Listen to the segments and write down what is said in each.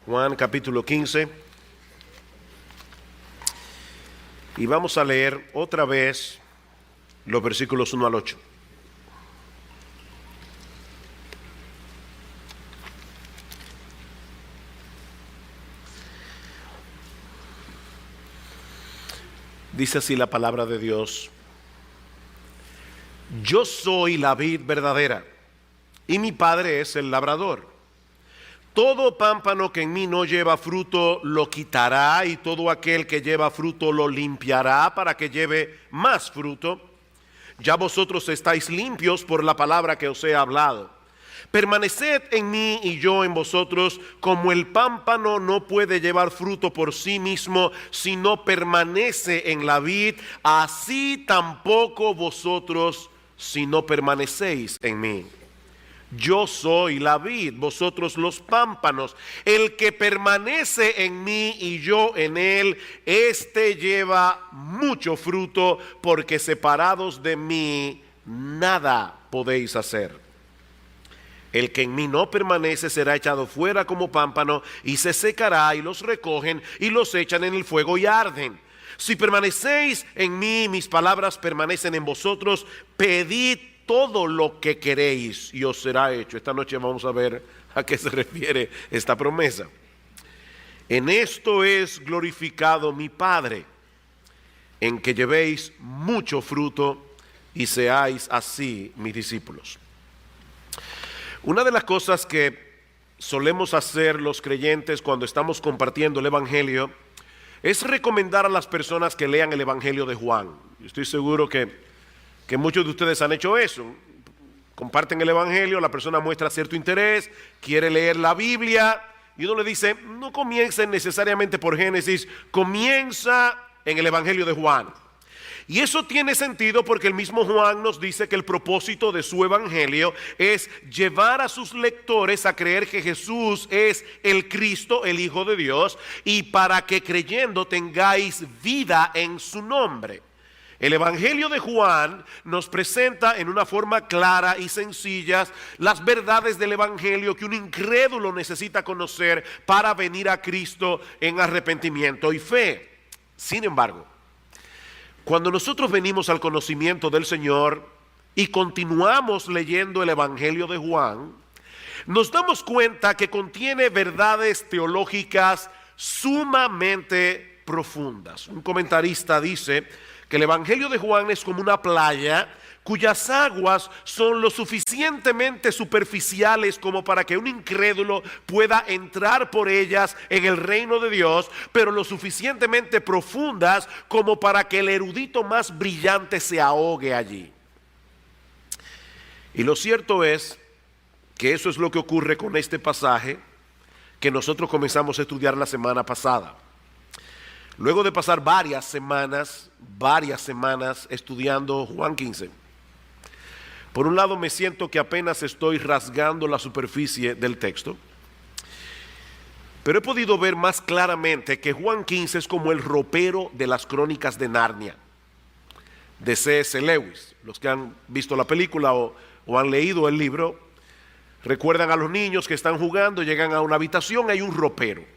Juan capítulo 15. Y vamos a leer otra vez los versículos 1 al 8. Dice así la palabra de Dios: Yo soy la vid verdadera, y mi Padre es el labrador. Todo pámpano que en mí no lleva fruto lo quitará, y todo aquel que lleva fruto lo limpiará para que lleve más fruto. Ya vosotros estáis limpios por la palabra que os he hablado. Permaneced en mí y yo en vosotros, como el pámpano no puede llevar fruto por sí mismo si no permanece en la vid, así tampoco vosotros si no permanecéis en mí. Yo soy la vid, vosotros los pámpanos. El que permanece en mí y yo en él, éste lleva mucho fruto, porque separados de mí nada podéis hacer. El que en mí no permanece será echado fuera como pámpano y se secará, y los recogen y los echan en el fuego y arden. Si permanecéis en mí, mis palabras permanecen en vosotros, pedid todo lo que queréis y os será hecho. Esta noche vamos a ver a qué se refiere esta promesa. En esto es glorificado mi Padre, en que llevéis mucho fruto y seáis así mis discípulos. Una de las cosas que solemos hacer los creyentes cuando estamos compartiendo el Evangelio es recomendar a las personas que lean el Evangelio de Juan. Estoy seguro que muchos de ustedes han hecho eso. Comparten el Evangelio, la persona muestra cierto interés, quiere leer la Biblia, y uno le dice: no comiencen necesariamente por Génesis, comienza en el Evangelio de Juan. Y eso tiene sentido porque el mismo Juan nos dice que el propósito de su evangelio es llevar a sus lectores a creer que Jesús es el Cristo, el Hijo de Dios, y para que creyendo tengáis vida en su nombre. El evangelio de Juan nos presenta en una forma clara y sencilla las verdades del evangelio que un incrédulo necesita conocer para venir a Cristo en arrepentimiento y fe. Sin embargo, cuando nosotros venimos al conocimiento del Señor y continuamos leyendo el Evangelio de Juan, nos damos cuenta que contiene verdades teológicas sumamente profundas. Un comentarista dice que el Evangelio de Juan es como una playa cuyas aguas son lo suficientemente superficiales como para que un incrédulo pueda entrar por ellas en el reino de Dios, pero lo suficientemente profundas como para que el erudito más brillante se ahogue allí. Y lo cierto es que eso es lo que ocurre con este pasaje que nosotros comenzamos a estudiar la semana pasada. Luego de pasar varias semanas estudiando Juan 15, por un lado me siento que apenas estoy rasgando la superficie del texto, pero he podido ver más claramente que Juan 15 es como el ropero de las crónicas de Narnia, de C.S. Lewis. Los que han visto la película o han leído el libro, recuerdan a los niños que están jugando, llegan a una habitación, hay un ropero.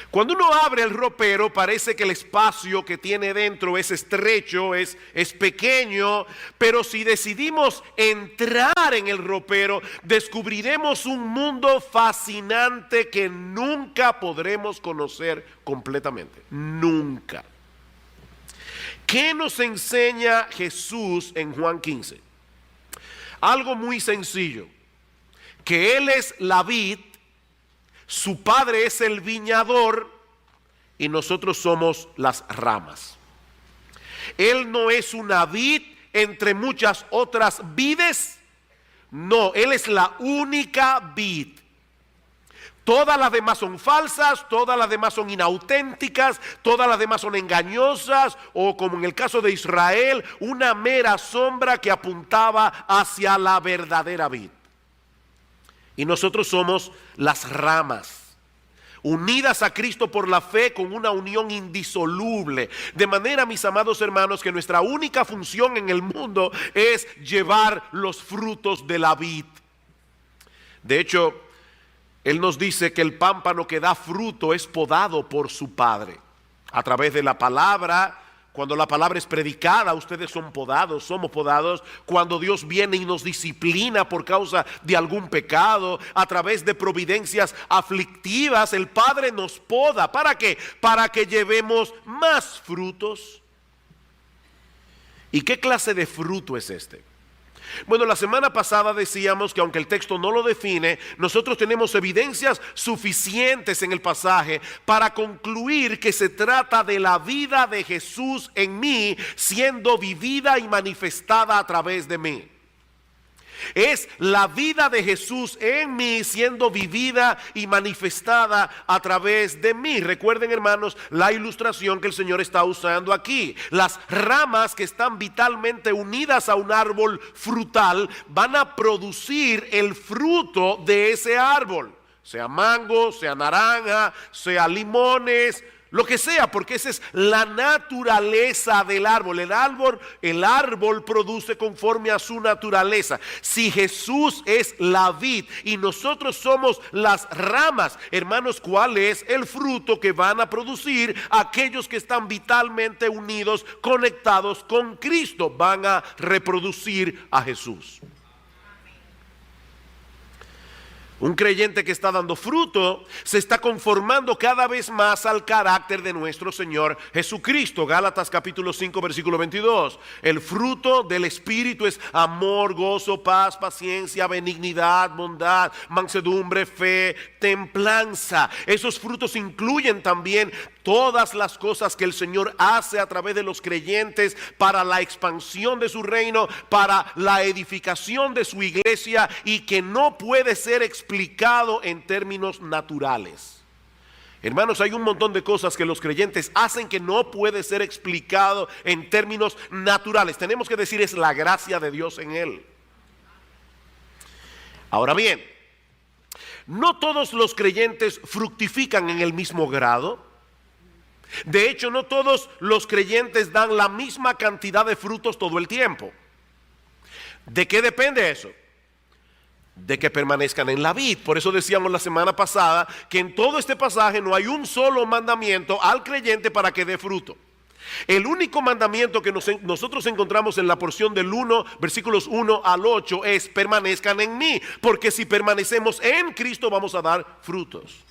Cuando uno abre el ropero, parece que el espacio que tiene dentro es estrecho, es pequeño, pero si decidimos entrar en el ropero, descubriremos un mundo fascinante que nunca podremos conocer completamente. Nunca. ¿Qué nos enseña Jesús en Juan 15? Algo muy sencillo, que Él es la vid, su Padre es el viñador y nosotros somos las ramas. Él no es una vid entre muchas otras vides. No, Él es la única vid. Todas las demás son falsas, todas las demás son inauténticas, todas las demás son engañosas, o como en el caso de Israel, una mera sombra que apuntaba hacia la verdadera vid. Y nosotros somos las ramas, unidas a Cristo por la fe con una unión indisoluble. De manera, mis amados hermanos, que nuestra única función en el mundo es llevar los frutos de la vid. De hecho, Él nos dice que el pámpano que da fruto es podado por su Padre. A través de la palabra, cuando la palabra es predicada, ustedes son podados, somos podados. Cuando Dios viene y nos disciplina por causa de algún pecado, a través de providencias aflictivas, el Padre nos poda. ¿Para qué? Para que llevemos más frutos. ¿Y qué clase de fruto es este? Bueno, la semana pasada decíamos que aunque el texto no lo define, nosotros tenemos evidencias suficientes en el pasaje para concluir que se trata de la vida de Jesús en mí siendo vivida y manifestada a través de mí. Es la vida de Jesús en mí siendo vivida y manifestada a través de mí. Recuerden, hermanos, la ilustración que el Señor está usando aquí. Las ramas que están vitalmente unidas a un árbol frutal van a producir el fruto de ese árbol. Sea mango, sea naranja, sea limones, lo que sea, porque esa es la naturaleza del árbol. El árbol produce conforme a su naturaleza. Si Jesús es la vid y nosotros somos las ramas, hermanos, ¿cuál es el fruto que van a producir aquellos que están vitalmente unidos, conectados con Cristo? Van a reproducir a Jesús. Un creyente que está dando fruto se está conformando cada vez más al carácter de nuestro Señor Jesucristo. Gálatas capítulo 5 versículo 22. El fruto del Espíritu es amor, gozo, paz, paciencia, benignidad, bondad, mansedumbre, fe, templanza. Esos frutos incluyen también todas las cosas que el Señor hace a través de los creyentes para la expansión de su reino, para la edificación de su iglesia, y que no puede ser explicado en términos naturales. Hermanos, hay un montón de cosas que los creyentes hacen que no puede ser explicado en términos naturales. Tenemos que decir, es la gracia de Dios en él. Ahora bien, no todos los creyentes fructifican en el mismo grado. De hecho, no todos los creyentes dan la misma cantidad de frutos todo el tiempo. ¿De qué depende eso? De que permanezcan en la vid. Por eso decíamos la semana pasada que en todo este pasaje no hay un solo mandamiento al creyente para que dé fruto. El único mandamiento que nosotros encontramos en la porción del 1, versículos 1 al 8 es: permanezcan en mí, porque si permanecemos en Cristo vamos a dar frutos.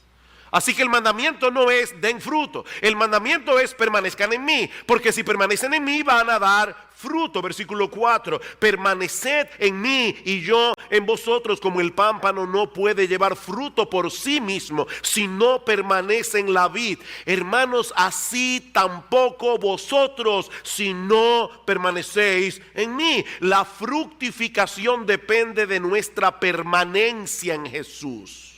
Así que el mandamiento no es den fruto, el mandamiento es permanezcan en mí, porque si permanecen en mí van a dar fruto. Versículo 4, permaneced en mí y yo en vosotros, como el pámpano no puede llevar fruto por sí mismo si no permanece en la vid. Hermanos, así tampoco vosotros si no permanecéis en mí. La fructificación depende de nuestra permanencia en Jesús.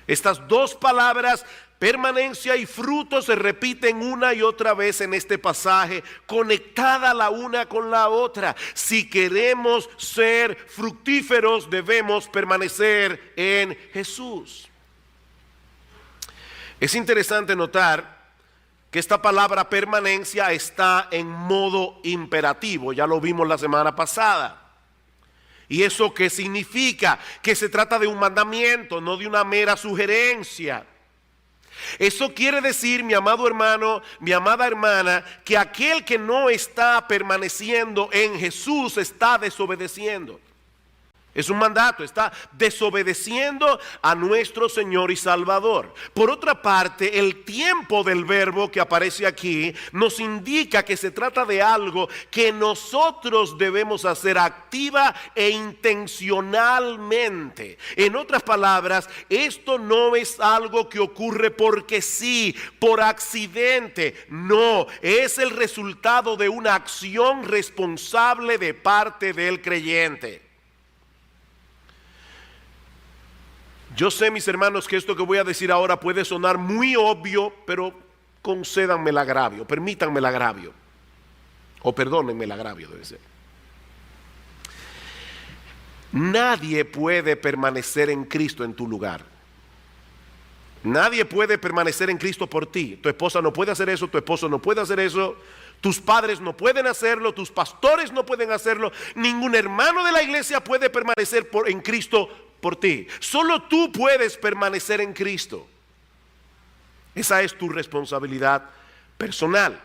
Estas dos palabras, permanencia y fruto, se repiten una y otra vez en este pasaje, conectada la una con la otra. Si queremos ser fructíferos, debemos permanecer en Jesús. Es interesante notar que esta palabra permanencia está en modo imperativo. Ya lo vimos la semana pasada. ¿Y eso qué significa? Que se trata de un mandamiento, no de una mera sugerencia. Eso quiere decir, mi amado hermano, mi amada hermana, que aquel que no está permaneciendo en Jesús está desobedeciendo. Es un mandato, está desobedeciendo a nuestro Señor y Salvador. Por otra parte, el tiempo del verbo que aparece aquí nos indica que se trata de algo que nosotros debemos hacer activa e intencionalmente. En otras palabras, esto no es algo que ocurre porque sí, por accidente. No, es el resultado de una acción responsable de parte del creyente. Yo sé, mis hermanos, que esto que voy a decir ahora puede sonar muy obvio, pero concédanme el agravio, permítanme el agravio, o perdónenme el agravio, debe ser. Nadie puede permanecer en Cristo en tu lugar. Nadie puede permanecer en Cristo por ti. Tu esposa no puede hacer eso, tu esposo no puede hacer eso, tus padres no pueden hacerlo, tus pastores no pueden hacerlo, ningún hermano de la iglesia puede permanecer en Cristo por ti. Solo tú puedes permanecer en Cristo. Esa es tu responsabilidad personal.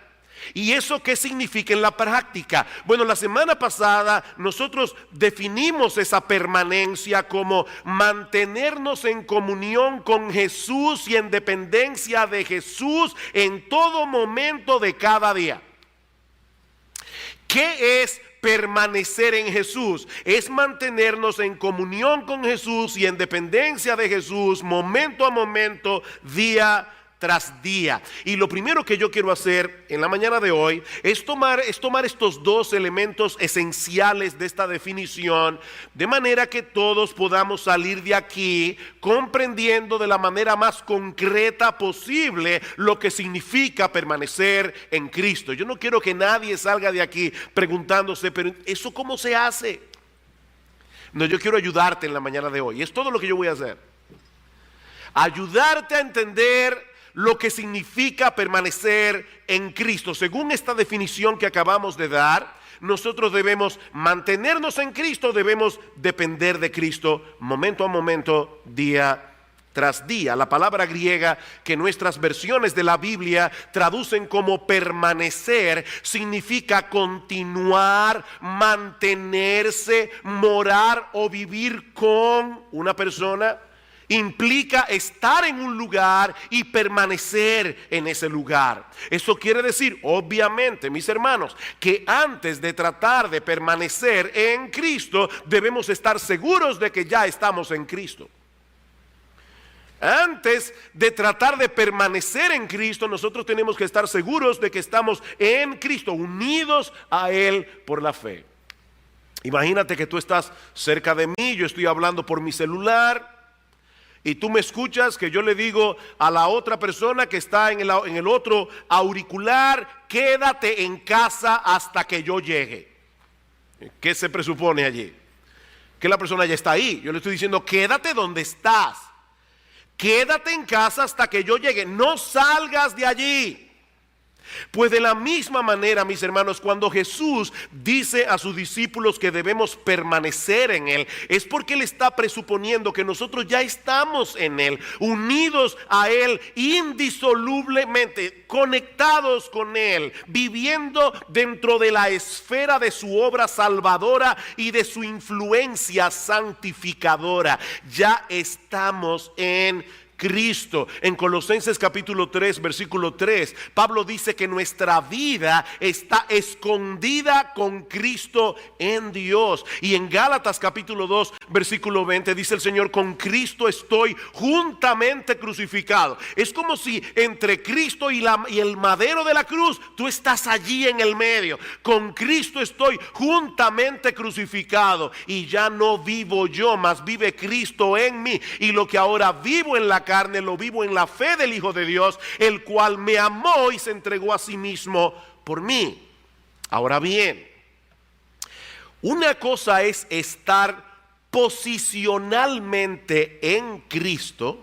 ¿Y eso qué significa en la práctica? Bueno, la semana pasada nosotros definimos esa permanencia como mantenernos en comunión con Jesús y en dependencia de Jesús en todo momento de cada día. ¿Qué es permanecer en Jesús? Es mantenernos en comunión con Jesús y en dependencia de Jesús momento a momento, día tras día. Y lo primero que yo quiero hacer en la mañana de hoy es tomar estos dos elementos esenciales de esta definición, de manera que todos podamos salir de aquí comprendiendo de la manera más concreta posible lo que significa permanecer en Cristo. Yo no quiero que nadie salga de aquí preguntándose, pero ¿eso cómo se hace? No, yo quiero ayudarte en la mañana de hoy. Es todo lo que yo voy a hacer. Ayudarte a entender lo que significa permanecer en Cristo. Según esta definición que acabamos de dar, nosotros debemos mantenernos en Cristo, debemos depender de Cristo momento a momento, día tras día. La palabra griega que nuestras versiones de la Biblia traducen como permanecer significa continuar, mantenerse, morar o vivir con una persona. Implica estar en un lugar y permanecer en ese lugar. Eso quiere decir, obviamente, mis hermanos, que antes de tratar de permanecer en Cristo, debemos estar seguros de que ya estamos en Cristo. Antes de tratar de permanecer en Cristo, nosotros tenemos que estar seguros de que estamos en Cristo, unidos a Él por la fe. Imagínate que tú estás cerca de mí, yo estoy hablando por mi celular, y tú me escuchas que yo le digo a la otra persona que está en el otro auricular: quédate en casa hasta que yo llegue. ¿Qué se presupone allí? Que la persona ya está ahí. Yo le estoy diciendo: quédate donde estás. Quédate en casa hasta que yo llegue. No salgas de allí. Pues de la misma manera, mis hermanos, cuando Jesús dice a sus discípulos que debemos permanecer en Él, es porque Él está presuponiendo que nosotros ya estamos en Él, unidos a Él indisolublemente, conectados con Él, viviendo dentro de la esfera de su obra salvadora y de su influencia santificadora. Ya estamos en Cristo. En Colosenses capítulo 3, versículo 3, Pablo dice que nuestra vida está escondida con Cristo en Dios. Y en Gálatas capítulo 2, versículo 20, dice el Señor: con Cristo estoy juntamente crucificado. Es como si entre Cristo y el madero de la cruz, tú estás allí en el medio. Con Cristo estoy juntamente crucificado, y ya no vivo yo, mas vive Cristo en mí. Y lo que ahora vivo en la carne, lo vivo en la fe del Hijo de Dios, el cual me amó y se entregó a sí mismo por mí. Ahora bien, una cosa es estar posicionalmente en Cristo,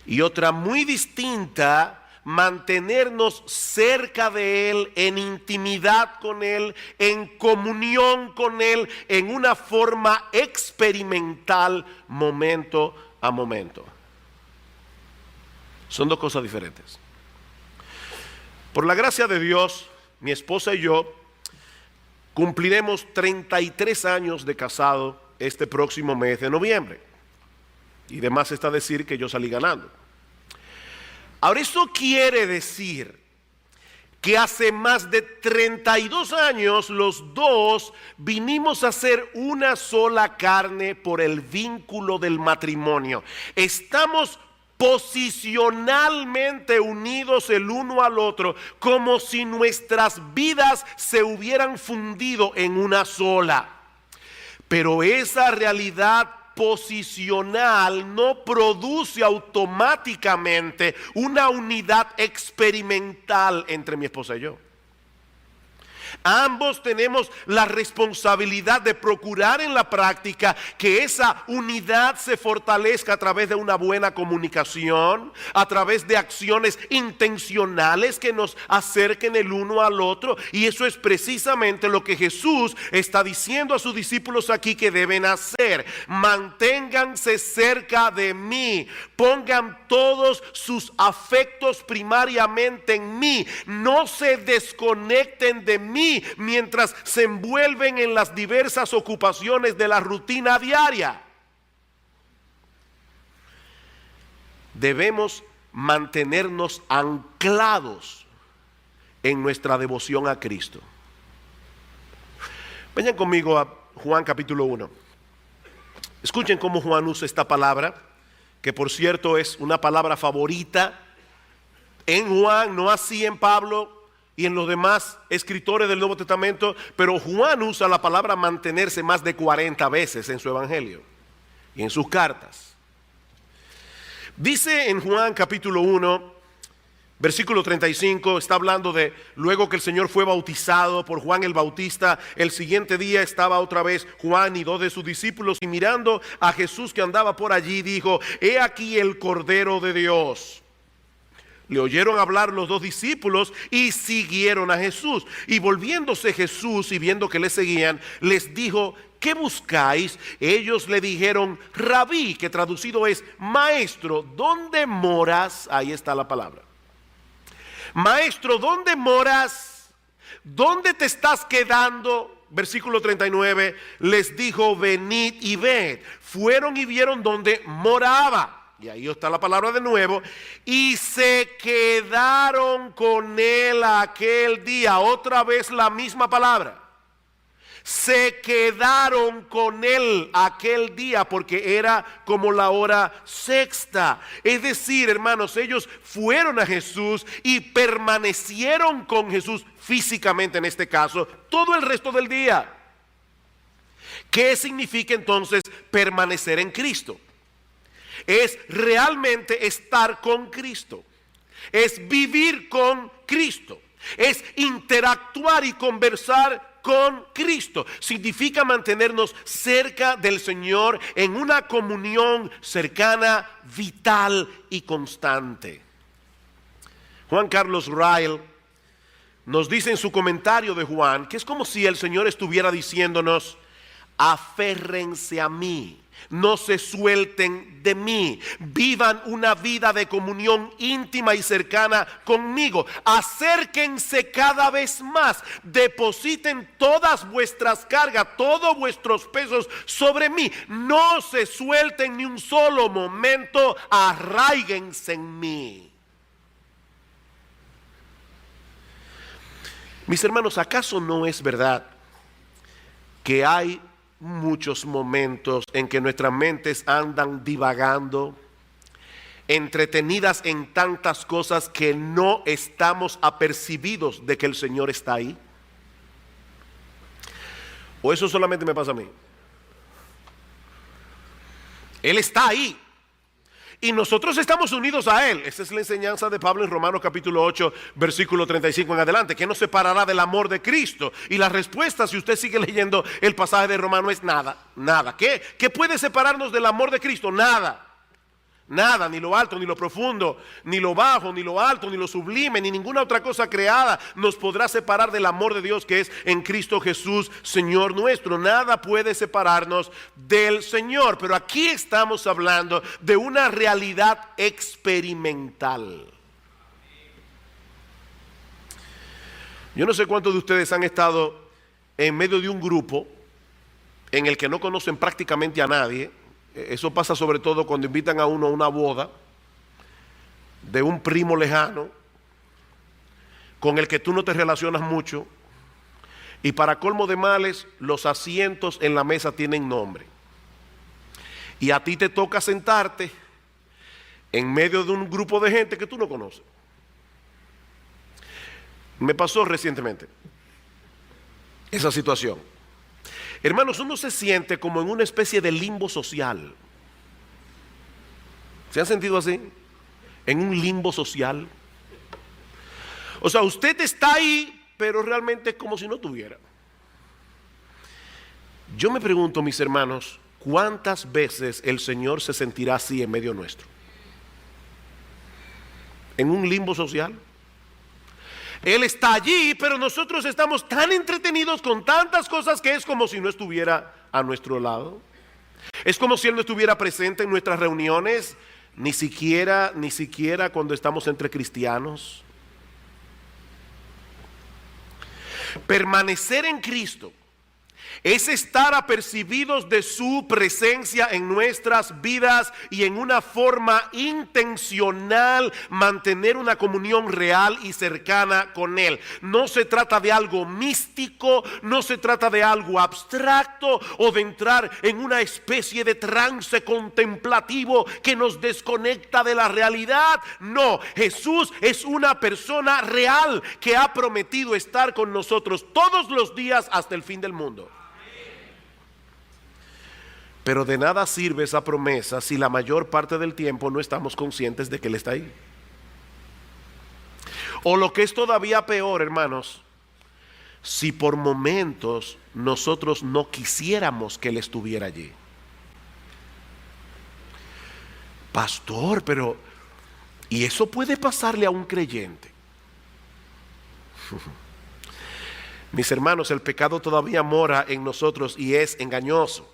y otra muy distinta, mantenernos cerca de Él, en intimidad con Él, en comunión con Él, en una forma experimental, momento a momento. Son dos cosas diferentes. Por la gracia de Dios, mi esposa y yo cumpliremos 33 años de casado este próximo mes de noviembre. Y demás está decir que yo salí ganando. Ahora, eso quiere decir que hace más de 32 años los dos vinimos a ser una sola carne por el vínculo del matrimonio. Estamos posicionalmente unidos el uno al otro, como si nuestras vidas se hubieran fundido en una sola. Pero esa realidad posicional no produce automáticamente una unidad experimental entre mi esposa y yo. Ambos tenemos la responsabilidad de procurar en la práctica que esa unidad se fortalezca a través de una buena comunicación, a través de acciones intencionales que nos acerquen el uno al otro. Y eso es precisamente lo que Jesús está diciendo a sus discípulos aquí que deben hacer. Manténganse cerca de mí, pongan todos sus afectos primariamente en mí, no se desconecten de mí mientras se envuelven en las diversas ocupaciones de la rutina diaria. Debemos mantenernos anclados en nuestra devoción a Cristo. Vayan conmigo a Juan capítulo 1. Escuchen cómo Juan usa esta palabra, que por cierto es una palabra favorita en Juan, no así en Pablo y en los demás escritores del Nuevo Testamento, pero Juan usa la palabra mantenerse más de 40 veces en su evangelio y en sus cartas. Dice en Juan capítulo 1, versículo 35, está hablando de luego que el Señor fue bautizado por Juan el Bautista. El siguiente día estaba otra vez Juan y 2 de sus discípulos, y mirando a Jesús que andaba por allí, dijo: he aquí el Cordero de Dios. Le oyeron hablar los 2 discípulos y siguieron a Jesús. Y volviéndose Jesús y viendo que le seguían, les dijo: ¿qué buscáis? Ellos le dijeron: Rabí, que traducido es maestro, ¿dónde moras? Ahí está la palabra. Maestro, ¿dónde moras? ¿Dónde te estás quedando? Versículo 39, les dijo: venid y ved. Fueron y vieron donde moraba. Y ahí está la palabra de nuevo. Y se quedaron con él aquel día. Otra vez la misma palabra. Se quedaron con él aquel día, porque era como la hora sexta. Es decir, hermanos, ellos fueron a Jesús y permanecieron con Jesús físicamente, en este caso, todo el resto del día. ¿Qué significa entonces permanecer en Cristo? Es realmente estar con Cristo, es vivir con Cristo, es interactuar y conversar con Cristo. Significa mantenernos cerca del Señor en una comunión cercana, vital y constante. Juan Carlos Ryle nos dice en su comentario de Juan que es como si el Señor estuviera diciéndonos: aférrense a mí, no se suelten de mí, vivan una vida de comunión íntima y cercana conmigo, acérquense cada vez más, depositen todas vuestras cargas, todos vuestros pesos sobre mí, no se suelten ni un solo momento, arraíguense en mí. Mis hermanos, ¿acaso no es verdad que hay muchos momentos en que nuestras mentes andan divagando, entretenidas en tantas cosas que no estamos apercibidos de que el Señor está ahí? ¿O eso solamente me pasa a mí? Él está ahí y nosotros estamos unidos a Él. Esa es la enseñanza de Pablo en Romanos capítulo 8, versículo 35 en adelante. ¿Qué nos separará del amor de Cristo? Y la respuesta, si usted sigue leyendo el pasaje de Romanos, es nada, nada. ¿Qué puede separarnos del amor de Cristo? Nada. Nada, ni lo alto, ni lo profundo, ni lo bajo, ni lo alto, ni lo sublime, ni ninguna otra cosa creada nos podrá separar del amor de Dios que es en Cristo Jesús, Señor nuestro. Nada puede separarnos del Señor. Pero aquí estamos hablando de una realidad experimental. Yo no sé cuántos de ustedes han estado en medio de un grupo en el que no conocen prácticamente a nadie. Eso pasa sobre todo cuando invitan a uno a una boda de un primo lejano con el que tú no te relacionas mucho, y para colmo de males los asientos en la mesa tienen nombre y a ti te toca sentarte en medio de un grupo de gente que tú no conoces. Me pasó recientemente esa situación. Hermanos, uno se siente como en una especie de limbo social. ¿Se han sentido así? En un limbo social. O sea, usted está ahí, pero realmente es como si no tuviera. Yo me pregunto, mis hermanos, ¿cuántas veces el Señor se sentirá así en medio nuestro? ¿En un limbo social? Él está allí, pero nosotros estamos tan entretenidos con tantas cosas que es como si no estuviera a nuestro lado. Es como si Él no estuviera presente en nuestras reuniones, ni siquiera cuando estamos entre cristianos. Permanecer en Cristo es estar apercibidos de su presencia en nuestras vidas y en una forma intencional mantener una comunión real y cercana con Él. No se trata de algo místico, no se trata de algo abstracto o de entrar en una especie de trance contemplativo que nos desconecta de la realidad. No, Jesús es una persona real que ha prometido estar con nosotros todos los días hasta el fin del mundo. Pero de nada sirve esa promesa si la mayor parte del tiempo no estamos conscientes de que Él está ahí. O lo que es todavía peor, hermanos, si por momentos nosotros no quisiéramos que Él estuviera allí. Pastor, pero ¿y eso puede pasarle a un creyente? Mis hermanos, el pecado todavía mora en nosotros y es engañoso.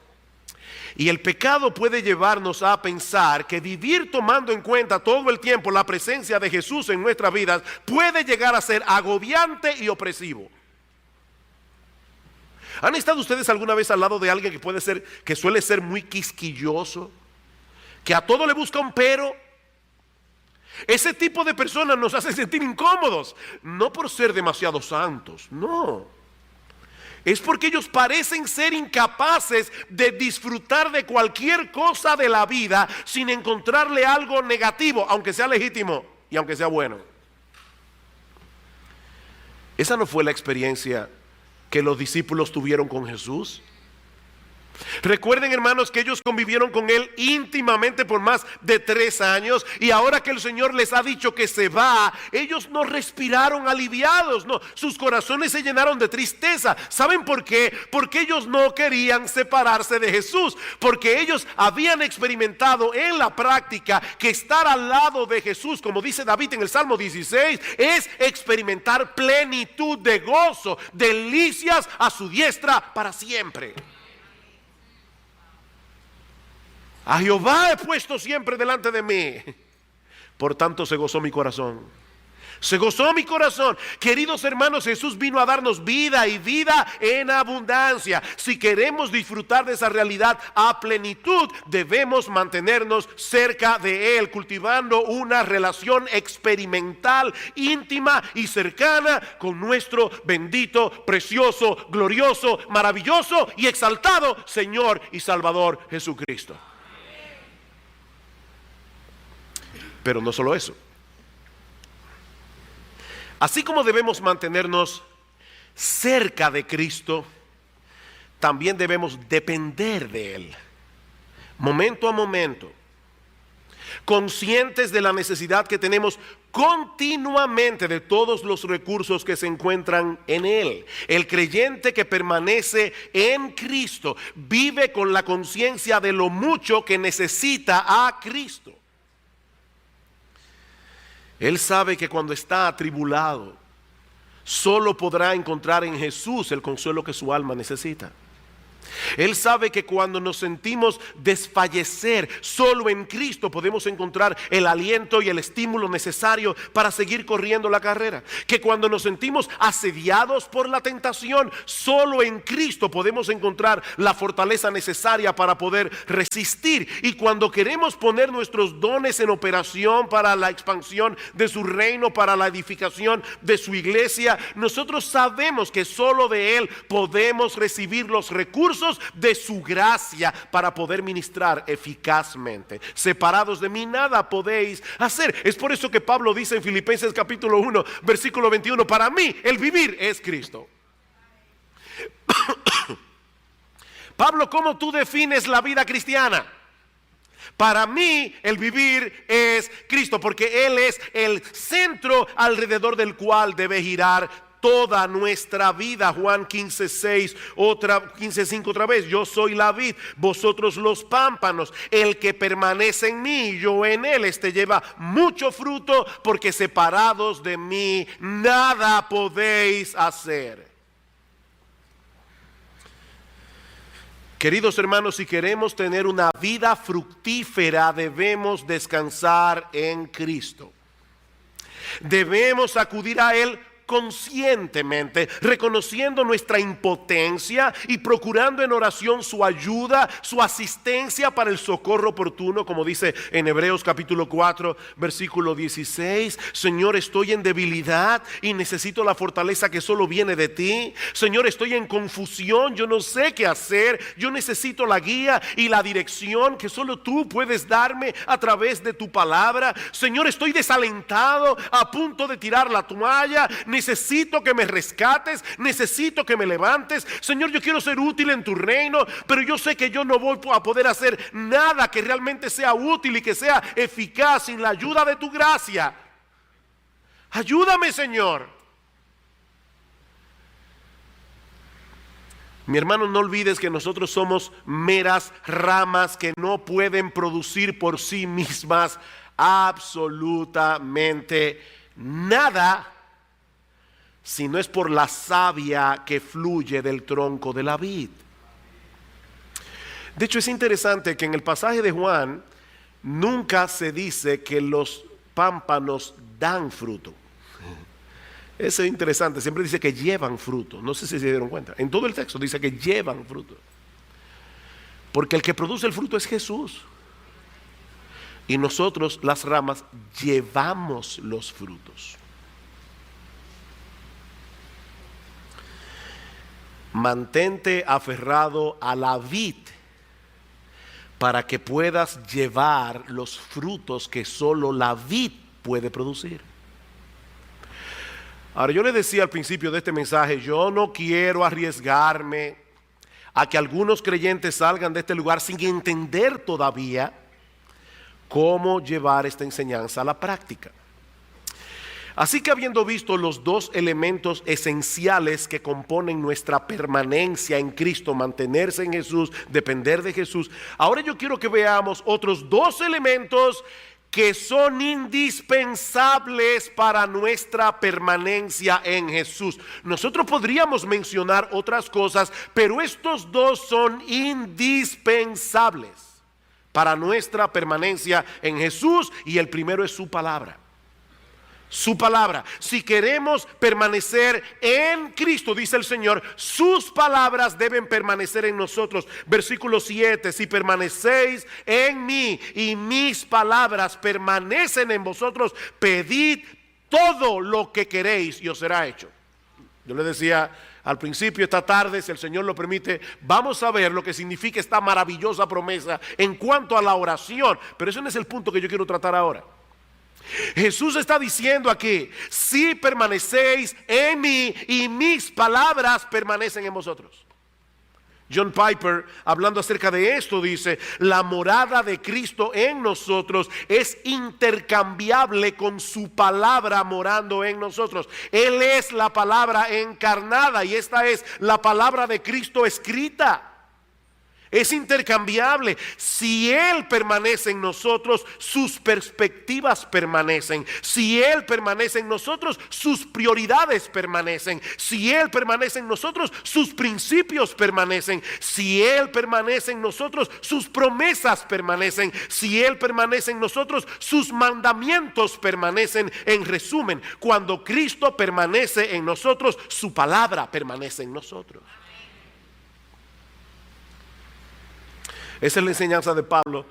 Y el pecado puede llevarnos a pensar que vivir tomando en cuenta todo el tiempo la presencia de Jesús en nuestras vidas puede llegar a ser agobiante y opresivo. ¿Han estado ustedes alguna vez al lado de alguien que suele ser muy quisquilloso? Que a todo le busca un pero. Ese tipo de personas nos hace sentir incómodos, no por ser demasiado santos, no. Es porque ellos parecen ser incapaces de disfrutar de cualquier cosa de la vida sin encontrarle algo negativo, aunque sea legítimo y aunque sea bueno. Esa no fue la experiencia que los discípulos tuvieron con Jesús. Recuerden, hermanos, que ellos convivieron con Él íntimamente por más de 3 años, y ahora que el Señor les ha dicho que se va, ellos no respiraron aliviados, no, sus corazones se llenaron de tristeza. ¿Saben por qué? Porque ellos no querían separarse de Jesús, porque ellos habían experimentado en la práctica que estar al lado de Jesús, como dice David en el Salmo 16, es experimentar plenitud de gozo, delicias a su diestra para siempre. A Jehová he puesto siempre delante de mí, por tanto se gozó mi corazón. Se gozó mi corazón. Queridos hermanos, Jesús vino a darnos vida y vida en abundancia. Si queremos disfrutar de esa realidad a plenitud, debemos mantenernos cerca de Él, cultivando una relación experimental, íntima y cercana con nuestro bendito, precioso, glorioso, maravilloso y exaltado Señor y Salvador Jesucristo. Pero no solo eso. Así como debemos mantenernos cerca de Cristo, también debemos depender de Él, momento a momento, conscientes de la necesidad que tenemos continuamente de todos los recursos que se encuentran en Él. El creyente que permanece en Cristo vive con la conciencia de lo mucho que necesita a Cristo. Él sabe que cuando está atribulado, solo podrá encontrar en Jesús el consuelo que su alma necesita. Él sabe que cuando nos sentimos desfallecer, solo en Cristo podemos encontrar el aliento y el estímulo necesario para seguir corriendo la carrera. Que cuando nos sentimos asediados por la tentación, solo en Cristo podemos encontrar la fortaleza necesaria para poder resistir. Y cuando queremos poner nuestros dones en operación para la expansión de su reino, para la edificación de su iglesia, nosotros sabemos que solo de Él podemos recibir los recursos de su gracia para poder ministrar eficazmente. Separados de mí nada podéis hacer. Es por eso que Pablo dice en Filipenses capítulo 1 versículo 21: para mí el vivir es Cristo. Pablo, ¿cómo tú defines la vida cristiana? Para mí el vivir es Cristo, porque Él es el centro alrededor del cual debe girar toda nuestra vida. Juan 15:6, 15:5 otra vez. Yo soy la vid, vosotros los pámpanos. El que permanece en mí y yo en él, este lleva mucho fruto, porque separados de mí nada podéis hacer. Queridos hermanos, si queremos tener una vida fructífera, debemos descansar en Cristo. Debemos acudir a Él conscientemente, reconociendo nuestra impotencia y procurando en oración su ayuda, su asistencia para el socorro oportuno, como dice en Hebreos capítulo 4, versículo 16. Señor, estoy en debilidad y necesito la fortaleza que solo viene de ti. Señor, estoy en confusión, yo no sé qué hacer, yo necesito la guía y la dirección que solo tú puedes darme a través de tu palabra. Señor, estoy desalentado, a punto de tirar la toalla. Necesito que me rescates, necesito que me levantes. Señor, yo quiero ser útil en tu reino, pero yo sé que yo no voy a poder hacer nada que realmente sea útil y que sea eficaz sin la ayuda de tu gracia. Ayúdame, Señor. Mi hermano, no olvides que nosotros somos meras ramas que no pueden producir por sí mismas absolutamente nada, si no es por la savia que fluye del tronco de la vid. De hecho, es interesante que en el pasaje de Juan nunca se dice que los pámpanos dan fruto. Eso es interesante, siempre dice que llevan fruto. No sé si se dieron cuenta. En todo el texto dice que llevan fruto. Porque el que produce el fruto es Jesús. Y nosotros, las ramas, llevamos los frutos. Mantente aferrado a la vid para que puedas llevar los frutos que solo la vid puede producir. Ahora, yo le decía al principio de este mensaje, yo no quiero arriesgarme a que algunos creyentes salgan de este lugar sin entender todavía cómo llevar esta enseñanza a la práctica. Así que, habiendo visto los dos elementos esenciales que componen nuestra permanencia en Cristo, mantenerse en Jesús, depender de Jesús, ahora yo quiero que veamos otros dos elementos que son indispensables para nuestra permanencia en Jesús. Nosotros podríamos mencionar otras cosas, pero estos dos son indispensables para nuestra permanencia en Jesús, y el primero es su palabra. Su palabra. Si queremos permanecer en Cristo, dice el Señor, sus palabras deben permanecer en nosotros. Versículo 7, si permanecéis en mí y mis palabras permanecen en vosotros, pedid todo lo que queréis y os será hecho. Yo le decía al principio, esta tarde, si el Señor lo permite, vamos a ver lo que significa esta maravillosa promesa en cuanto a la oración. Pero ese no es el punto que yo quiero tratar ahora. Jesús está diciendo aquí, si permanecéis en mí y mis palabras permanecen en vosotros. John Piper, hablando acerca de esto, dice, la morada de Cristo en nosotros es intercambiable con su palabra morando en nosotros. Él es la palabra encarnada y esta es la palabra de Cristo escrita. Es intercambiable. Si Él permanece en nosotros, sus perspectivas permanecen. Si Él permanece en nosotros, sus prioridades permanecen. Si Él permanece en nosotros, sus principios permanecen. Si Él permanece en nosotros, sus promesas permanecen. Si Él permanece en nosotros, sus mandamientos permanecen. En resumen, cuando Cristo permanece en nosotros, su palabra permanece en nosotros. Esa es la enseñanza de Pablo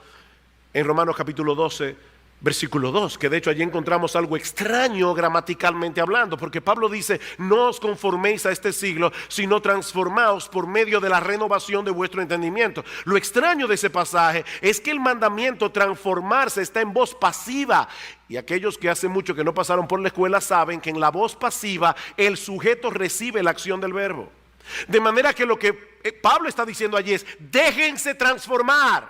en Romanos capítulo 12, versículo 2, que de hecho allí encontramos algo extraño gramaticalmente hablando, porque Pablo dice, no os conforméis a este siglo, sino transformaos por medio de la renovación de vuestro entendimiento. Lo extraño de ese pasaje es que el mandamiento transformarse está en voz pasiva, y aquellos que hace mucho que no pasaron por la escuela saben que en la voz pasiva el sujeto recibe la acción del verbo. De manera que lo que Pablo está diciendo allí es, déjense transformar.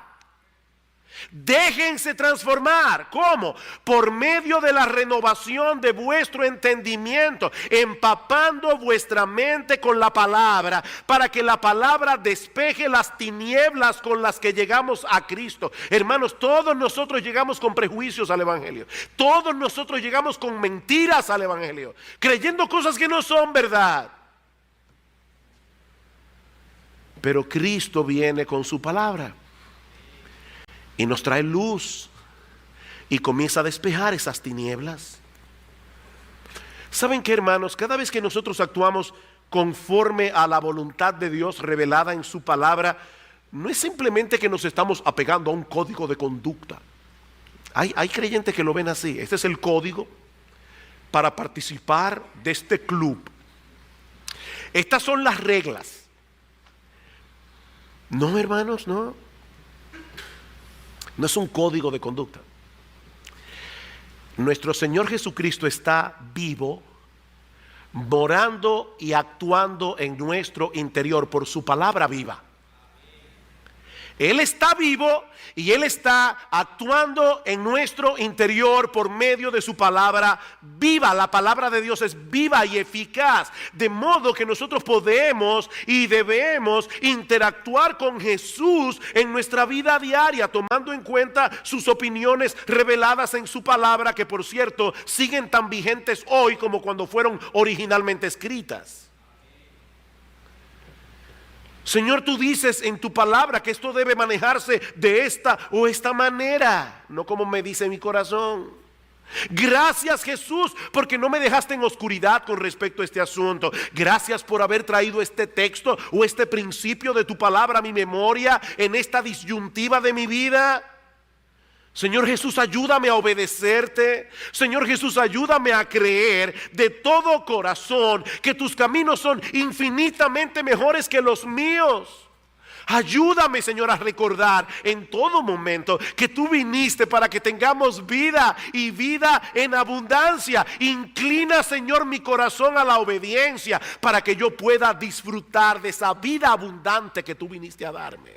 Déjense transformar. ¿Cómo? Por medio de la renovación de vuestro entendimiento, empapando vuestra mente con la palabra, para que la palabra despeje las tinieblas con las que llegamos a Cristo. Hermanos, todos nosotros llegamos con prejuicios al evangelio. Todos nosotros llegamos con mentiras al evangelio, creyendo cosas que no son verdad. Pero Cristo viene con su palabra y nos trae luz y comienza a despejar esas tinieblas. ¿Saben qué, hermanos? Cada vez que nosotros actuamos conforme a la voluntad de Dios revelada en su palabra, no es simplemente que nos estamos apegando a un código de conducta. Hay creyentes que lo ven así. Este es el código para participar de este club. Estas son las reglas. No, hermanos, no. No es un código de conducta. Nuestro Señor Jesucristo está vivo, morando y actuando en nuestro interior por su palabra viva. Él está vivo y Él está actuando en nuestro interior por medio de su palabra viva. La palabra de Dios es viva y eficaz, de modo que nosotros podemos y debemos interactuar con Jesús en nuestra vida diaria, tomando en cuenta sus opiniones reveladas en su palabra, que por cierto siguen tan vigentes hoy como cuando fueron originalmente escritas. Señor, tú dices en tu palabra que esto debe manejarse de esta o esta manera, no como me dice mi corazón. Gracias, Jesús, porque no me dejaste en oscuridad con respecto a este asunto. Gracias por haber traído este texto o este principio de tu palabra a mi memoria en esta disyuntiva de mi vida. Señor Jesús, ayúdame a obedecerte. Señor Jesús, ayúdame a creer de todo corazón que tus caminos son infinitamente mejores que los míos. Ayúdame, Señor, a recordar en todo momento que tú viniste para que tengamos vida y vida en abundancia. Inclina, Señor, mi corazón a la obediencia para que yo pueda disfrutar de esa vida abundante que tú viniste a darme.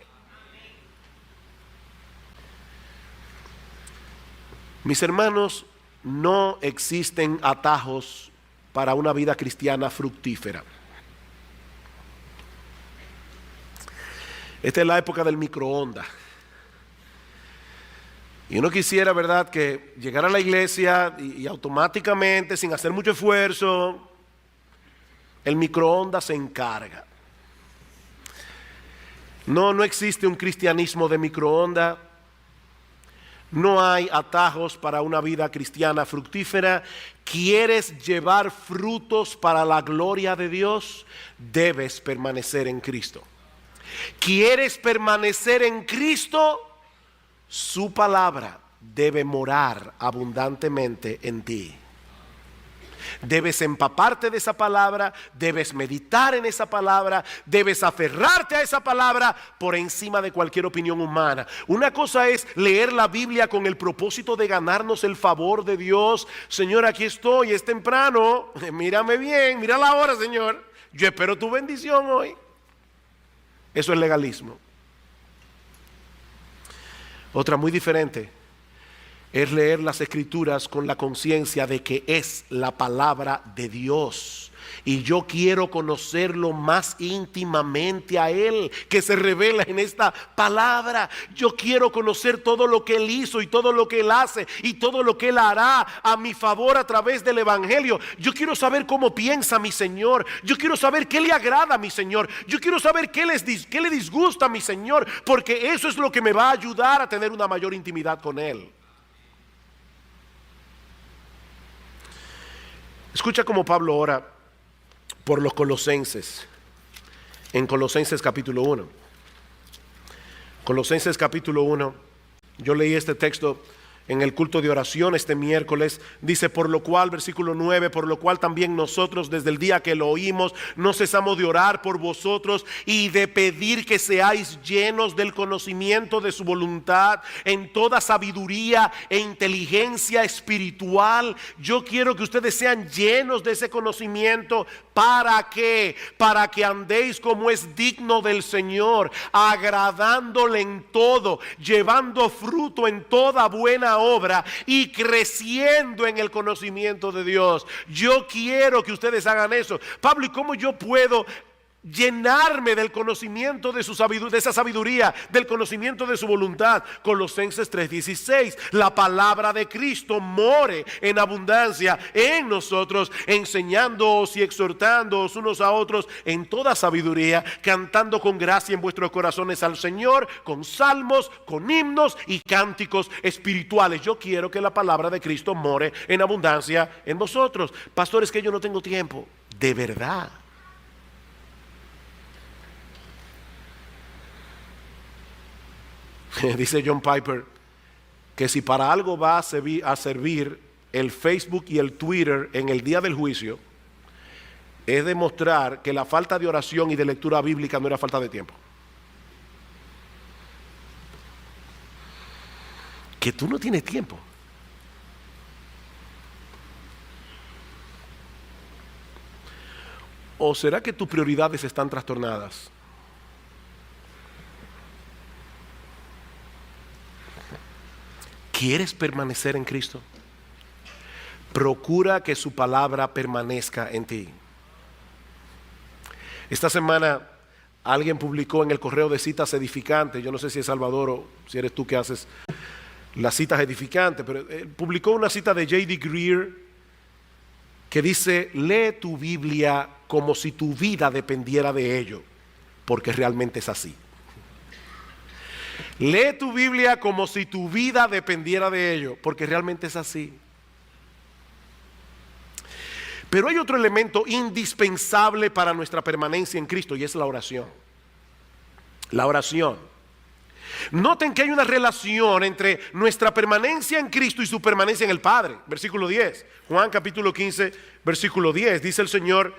Mis hermanos, no existen atajos para una vida cristiana fructífera. Esta es la época del microondas. Y uno quisiera, ¿verdad?, que llegara a la iglesia y automáticamente, sin hacer mucho esfuerzo, el microondas se encarga. No existe un cristianismo de microondas. No hay atajos para una vida cristiana fructífera. ¿Quieres llevar frutos para la gloria de Dios? Debes permanecer en Cristo. ¿Quieres permanecer en Cristo? Su palabra debe morar abundantemente en ti. Debes empaparte de esa palabra, debes meditar en esa palabra, debes aferrarte a esa palabra por encima de cualquier opinión humana. Una cosa es leer la Biblia con el propósito de ganarnos el favor de Dios. Señor, aquí estoy, es temprano, mírame bien, mira la hora, Señor, yo espero tu bendición hoy. Eso es legalismo. Otra muy diferente es leer las escrituras con la conciencia de que es la palabra de Dios. Y yo quiero conocerlo más íntimamente a Él, que se revela en esta palabra. Yo quiero conocer todo lo que Él hizo y todo lo que Él hace y todo lo que Él hará a mi favor a través del Evangelio. Yo quiero saber cómo piensa mi Señor. Yo quiero saber qué le agrada a mi Señor. Yo quiero saber qué le disgusta a mi Señor, porque eso es lo que me va a ayudar a tener una mayor intimidad con Él. Escucha cómo Pablo ora por los colosenses, en Colosenses capítulo 1. Colosenses capítulo 1, yo leí este texto en el culto de oración este miércoles. Dice, por lo cual, versículo 9, por lo cual también nosotros desde el día que lo oímos no cesamos de orar por vosotros y de pedir que seáis llenos del conocimiento de su voluntad en toda sabiduría e inteligencia espiritual. Yo quiero que ustedes sean llenos de ese conocimiento. ¿Para qué? Para que andéis como es digno del Señor, agradándole en todo, llevando fruto en toda buena obra y creciendo en el conocimiento de Dios. Yo quiero que ustedes hagan eso. Pablo, ¿y cómo yo puedo llenarme del conocimiento de su sabiduría, de esa sabiduría, del conocimiento de su voluntad? Colosenses 3:16, la palabra de Cristo more en abundancia en nosotros, enseñándoos y exhortándoos unos a otros en toda sabiduría, cantando con gracia en vuestros corazones al Señor, con salmos, con himnos y cánticos espirituales. Yo quiero que la palabra de Cristo more en abundancia en vosotros. Pastores, que yo no tengo tiempo. De verdad. Dice John Piper que si para algo va a servir el Facebook y el Twitter en el día del juicio, es demostrar que la falta de oración y de lectura bíblica no era falta de tiempo. Que tú no tienes tiempo. ¿O será que tus prioridades están trastornadas? ¿Quieres permanecer en Cristo? Procura que su palabra permanezca en ti. Esta semana alguien publicó en el correo de citas edificantes, yo no sé si es Salvador o si eres tú que haces las citas edificantes, pero publicó una cita de J.D. Greer que dice: lee tu Biblia como si tu vida dependiera de ello, porque realmente es así. Lee tu Biblia como si tu vida dependiera de ello, porque realmente es así. Pero hay otro elemento indispensable para nuestra permanencia en Cristo, y es la oración. La oración. Noten que hay una relación entre nuestra permanencia en Cristo y su permanencia en el Padre. Versículo 10, Juan capítulo 15, versículo 10, dice el Señor: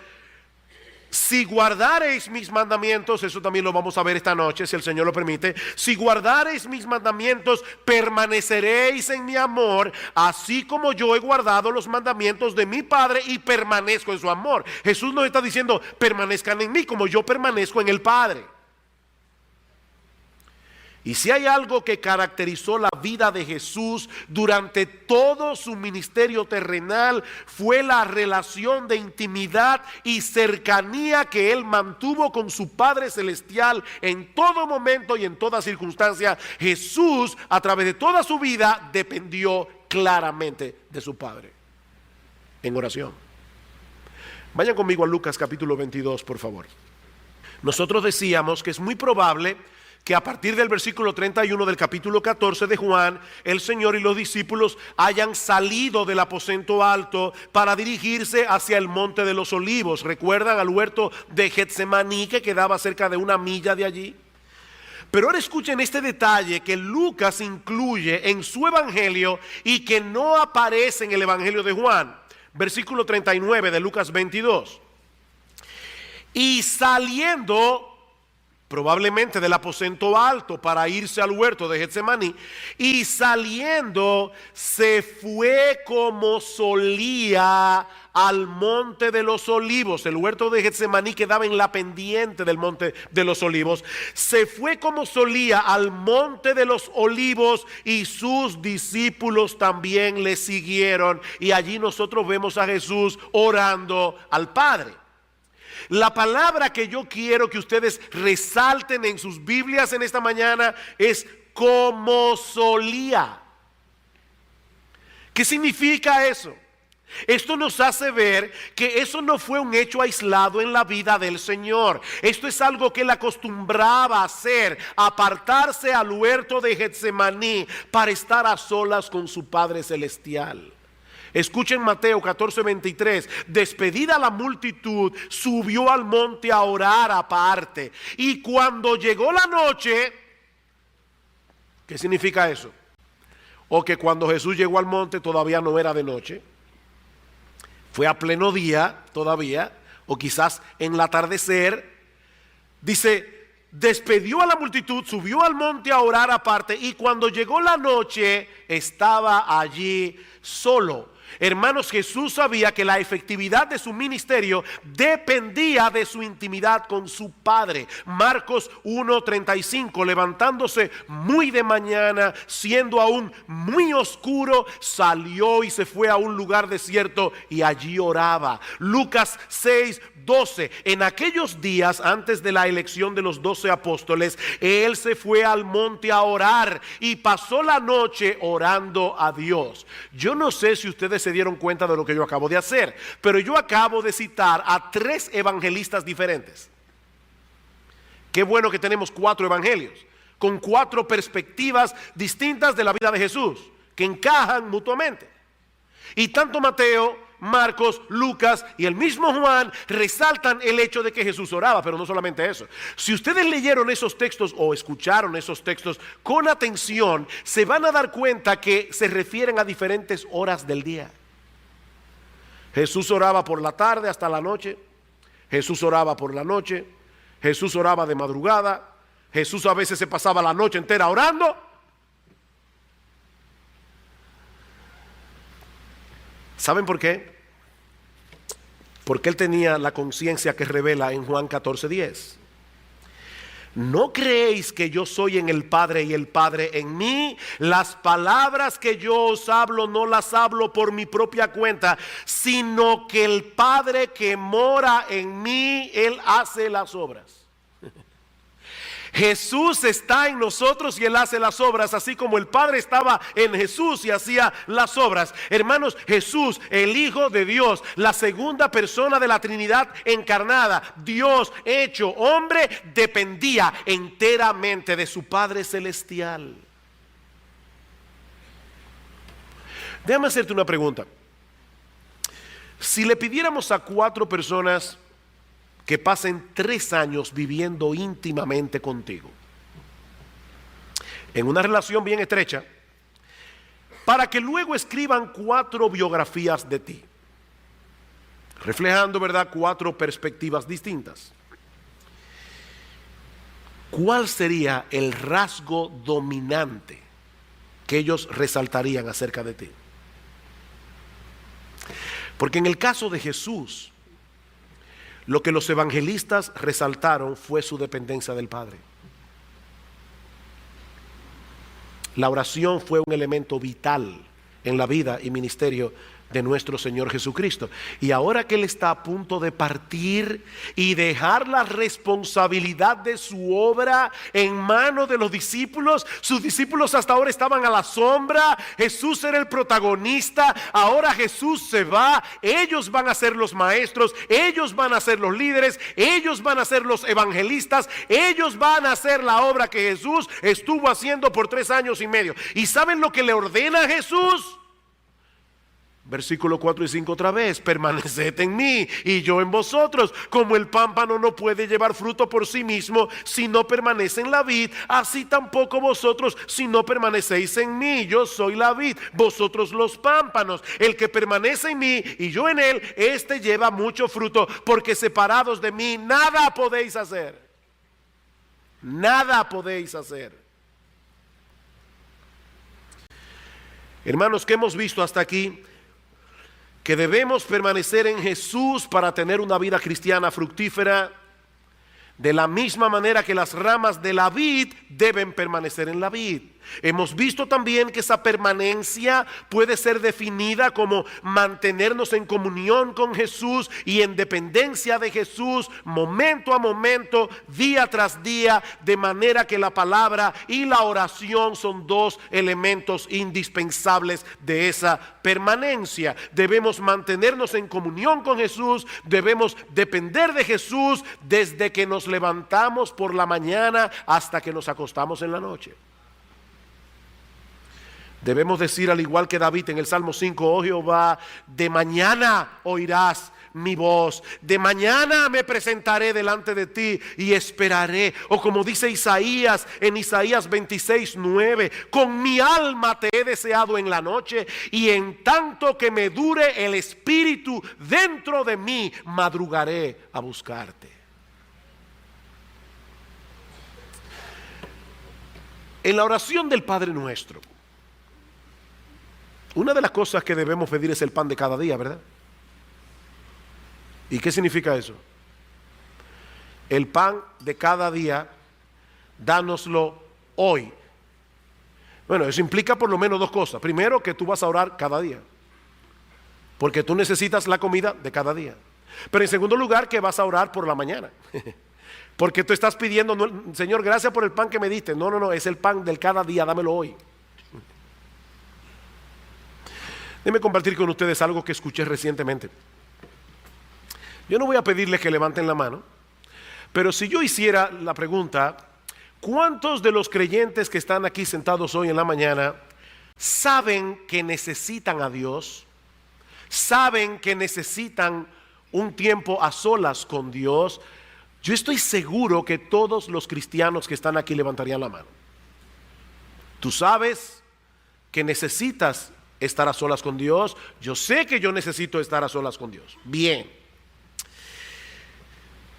si guardareis mis mandamientos, eso también lo vamos a ver esta noche, si el Señor lo permite. Si guardareis mis mandamientos, permaneceréis en mi amor, así como yo he guardado los mandamientos de mi Padre y permanezco en su amor. Jesús nos está diciendo: permanezcan en mí como yo permanezco en el Padre. Y si hay algo que caracterizó la vida de Jesús durante todo su ministerio terrenal, fue la relación de intimidad y cercanía que él mantuvo con su Padre Celestial en todo momento y en toda circunstancia. Jesús, a través de toda su vida, dependió claramente de su Padre en oración. Vayan conmigo a Lucas capítulo 22, por favor. Nosotros decíamos que es muy probable que a partir del versículo 31 del capítulo 14 de Juan, el Señor y los discípulos hayan salido del aposento alto para dirigirse hacia el monte de los olivos. ¿Recuerdan al huerto de Getsemaní, que quedaba cerca de 1 milla de allí? Pero ahora escuchen este detalle que Lucas incluye en su evangelio y que no aparece en el evangelio de Juan. Versículo 39 de Lucas 22. Y saliendo probablemente del aposento alto para irse al huerto de Getsemaní, y saliendo se fue como solía al monte de los olivos. El huerto de Getsemaní quedaba en la pendiente del monte de los olivos. Se fue como solía al monte de los olivos y sus discípulos también le siguieron. Y allí nosotros vemos a Jesús orando al Padre. La palabra que yo quiero que ustedes resalten en sus Biblias en esta mañana es como solía. ¿Qué significa eso? Esto nos hace ver que eso no fue un hecho aislado en la vida del Señor. Esto es algo que él acostumbraba a hacer, apartarse al huerto de Getsemaní para estar a solas con su Padre Celestial. Escuchen Mateo 14:23. Despedida la multitud, subió al monte a orar aparte. Y cuando llegó la noche, ¿qué significa eso? o que cuando Jesús llegó al monte todavía no era de noche, fue a pleno día todavía, o quizás en el atardecer. Dice, despedió a la multitud, subió al monte a orar aparte, y cuando llegó la noche estaba allí solo. Hermanos, Jesús sabía que la efectividad de su ministerio dependía de su intimidad con su Padre. Marcos 1:35, levantándose muy de mañana, siendo aún muy oscuro, salió y se fue a un lugar desierto y allí oraba. Lucas 6:12, en aquellos días antes de la elección de los 12 apóstoles, él se fue al monte a orar y pasó la noche orando a Dios. Yo no sé si ustedes se dieron cuenta de lo que yo acabo de hacer, pero yo acabo de citar a 3 evangelistas diferentes. Qué bueno que tenemos 4 evangelios con 4 perspectivas distintas de la vida de Jesús que encajan mutuamente. Y tanto Mateo, Marcos, Lucas y el mismo Juan resaltan el hecho de que Jesús oraba, pero no solamente eso. Si ustedes leyeron esos textos o escucharon esos textos con atención, se van a dar cuenta que se refieren a diferentes horas del día. Jesús oraba por la tarde hasta la noche, Jesús oraba por la noche, Jesús oraba de madrugada, Jesús a veces se pasaba la noche entera orando. ¿Saben por qué? Porque él tenía la conciencia que revela en Juan 14:10. ¿No creéis que yo soy en el Padre y el Padre en mí? Las palabras que yo os hablo no las hablo por mi propia cuenta, sino que el Padre que mora en mí, Él hace las obras. Jesús está en nosotros y Él hace las obras, así como el Padre estaba en Jesús y hacía las obras. Hermanos, Jesús, el Hijo de Dios, la segunda persona de la Trinidad encarnada, Dios hecho hombre, dependía enteramente de su Padre celestial. Déjame hacerte una pregunta. Si le pidiéramos a 4 personas que pasen 3 años viviendo íntimamente contigo, en una relación bien estrecha, para que luego escriban 4 biografías de ti, reflejando, ¿verdad?, 4 perspectivas distintas, ¿cuál sería el rasgo dominante que ellos resaltarían acerca de ti? Porque en el caso de Jesús, lo que los evangelistas resaltaron fue su dependencia del Padre. La oración fue un elemento vital en la vida y ministerio de nuestro Señor Jesucristo. Y ahora que Él está a punto de partir y dejar la responsabilidad de su obra en manos de los discípulos, sus discípulos hasta ahora estaban a la sombra, Jesús era el protagonista, ahora Jesús se va, ellos van a ser los maestros, ellos van a ser los líderes, ellos van a ser los evangelistas, ellos van a hacer la obra que Jesús estuvo haciendo por 3 años y medio. ¿Y saben lo que le ordena a Jesús? Versículo 4 y 5 otra vez: permaneced en mí y yo en vosotros. Como el pámpano no puede llevar fruto por sí mismo si no permanece en la vid, así tampoco vosotros si no permanecéis en mí. Yo soy la vid, vosotros los pámpanos. El que permanece en mí y yo en él, este lleva mucho fruto, porque separados de mí nada podéis hacer. Nada podéis hacer. Hermanos, ¿qué hemos visto hasta aquí? Que debemos permanecer en Jesús para tener una vida cristiana fructífera, de la misma manera que las ramas de la vid deben permanecer en la vid. Hemos visto también que esa permanencia puede ser definida como mantenernos en comunión con Jesús y en dependencia de Jesús momento a momento, día tras día, de manera que la palabra y la oración son 2 elementos indispensables de esa permanencia. Debemos mantenernos en comunión con Jesús, debemos depender de Jesús desde que nos levantamos por la mañana hasta que nos acostamos en la noche. Debemos decir, al igual que David en el Salmo 5: oh Jehová, de mañana oirás mi voz. De mañana me presentaré delante de ti y esperaré. O como dice Isaías en Isaías 26:9, con mi alma te he deseado en la noche, y en tanto que me dure el espíritu dentro de mí, madrugaré a buscarte. En la oración del Padre Nuestro, una de las cosas que debemos pedir es el pan de cada día, ¿verdad? ¿Y qué significa eso? El pan de cada día, dánoslo hoy. Bueno, eso implica por lo menos dos cosas. Primero, que tú vas a orar cada día, porque tú necesitas la comida de cada día. Pero en segundo lugar, que vas a orar por la mañana. Porque tú estás pidiendo, Señor, gracias por el pan que me diste. No, es el pan del cada día, dámelo hoy. Déjenme compartir con ustedes algo que escuché recientemente. Yo no voy a pedirles que levanten la mano, pero si yo hiciera la pregunta, ¿cuántos de los creyentes que están aquí sentados hoy en la mañana saben que necesitan a Dios? ¿Saben que necesitan un tiempo a solas con Dios? Yo estoy seguro que todos los cristianos que están aquí levantarían la mano. Tú sabes que necesitas estar a solas con Dios. Yo sé que yo necesito estar a solas con Dios. Bien.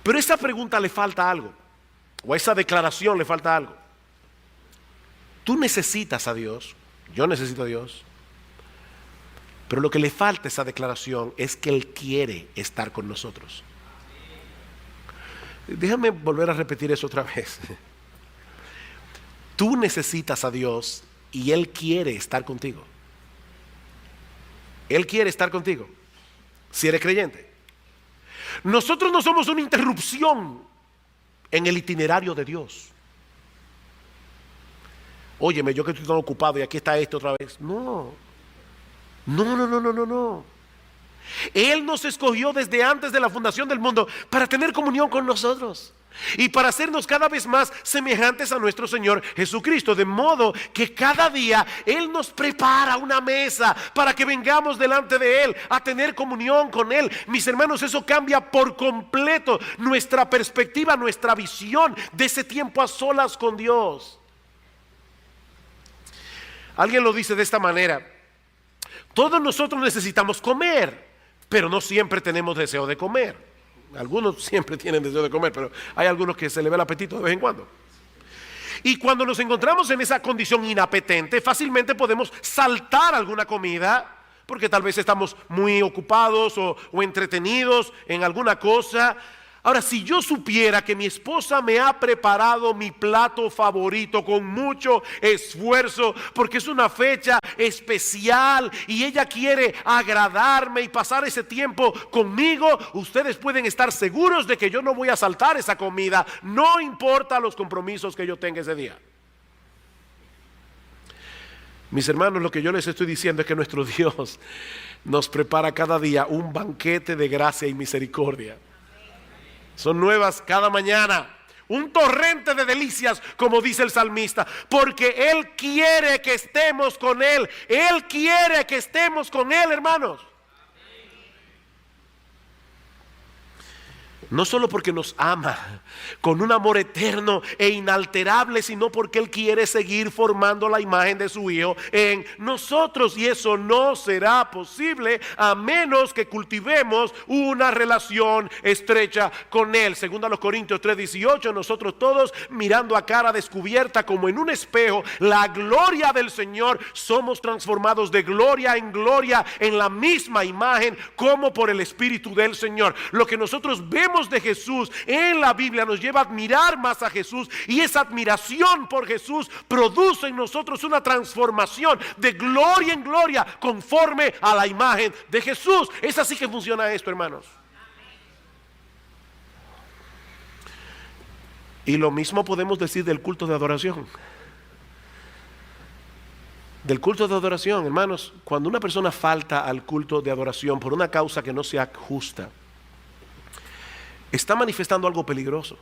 Pero a esa pregunta le falta algo, o a esa declaración le falta algo. Tú necesitas a Dios, yo necesito a Dios, pero lo que le falta a esa declaración es que Él quiere estar con nosotros. Déjame volver a repetir eso otra vez. Tú necesitas a Dios y Él quiere estar contigo. Él quiere estar contigo, si eres creyente. Nosotros no somos una interrupción en el itinerario de Dios. Óyeme, yo que estoy tan ocupado y aquí está esto otra vez. No. Él nos escogió desde antes de la fundación del mundo para tener comunión con nosotros y para hacernos cada vez más semejantes a nuestro Señor Jesucristo, de modo que cada día Él nos prepara una mesa para que vengamos delante de Él a tener comunión con Él. Mis hermanos, eso cambia por completo nuestra perspectiva, nuestra visión de ese tiempo a solas con Dios. Alguien lo dice de esta manera: todos nosotros necesitamos comer, pero no siempre tenemos deseo de comer. Algunos siempre tienen deseo de comer, pero hay algunos que se le ve el apetito de vez en cuando. Y cuando nos encontramos en esa condición inapetente, fácilmente podemos saltar alguna comida, porque tal vez estamos muy ocupados o entretenidos en alguna cosa. Ahora, si yo supiera que mi esposa me ha preparado mi plato favorito con mucho esfuerzo, porque es una fecha especial y ella quiere agradarme y pasar ese tiempo conmigo, ustedes pueden estar seguros de que yo no voy a saltar esa comida, no importa los compromisos que yo tenga ese día. Mis hermanos, lo que yo les estoy diciendo es que nuestro Dios nos prepara cada día un banquete de gracia y misericordia. Son nuevas cada mañana, un torrente de delicias, como dice el salmista, porque Él quiere que estemos con Él. Él quiere que estemos con Él, hermanos. No solo porque nos ama con un amor eterno e inalterable, sino porque Él quiere seguir formando la imagen de su Hijo en nosotros. Y eso no será posible a menos que cultivemos una relación estrecha con Él. Según a los Corintios 3:18, nosotros todos, mirando a cara descubierta como en un espejo la gloria del Señor, somos transformados de gloria en gloria en la misma imagen como por el Espíritu del Señor. Lo que nosotros vemos de Jesús en la Biblia nos lleva a admirar más a Jesús, y esa admiración por Jesús produce en nosotros una transformación de gloria en gloria conforme a la imagen de Jesús. Es así que funciona esto, hermanos. Y lo mismo podemos decir del culto de adoración. Del culto de adoración, hermanos, cuando una persona falta al culto de adoración por una causa que no sea justa, está manifestando algo peligroso.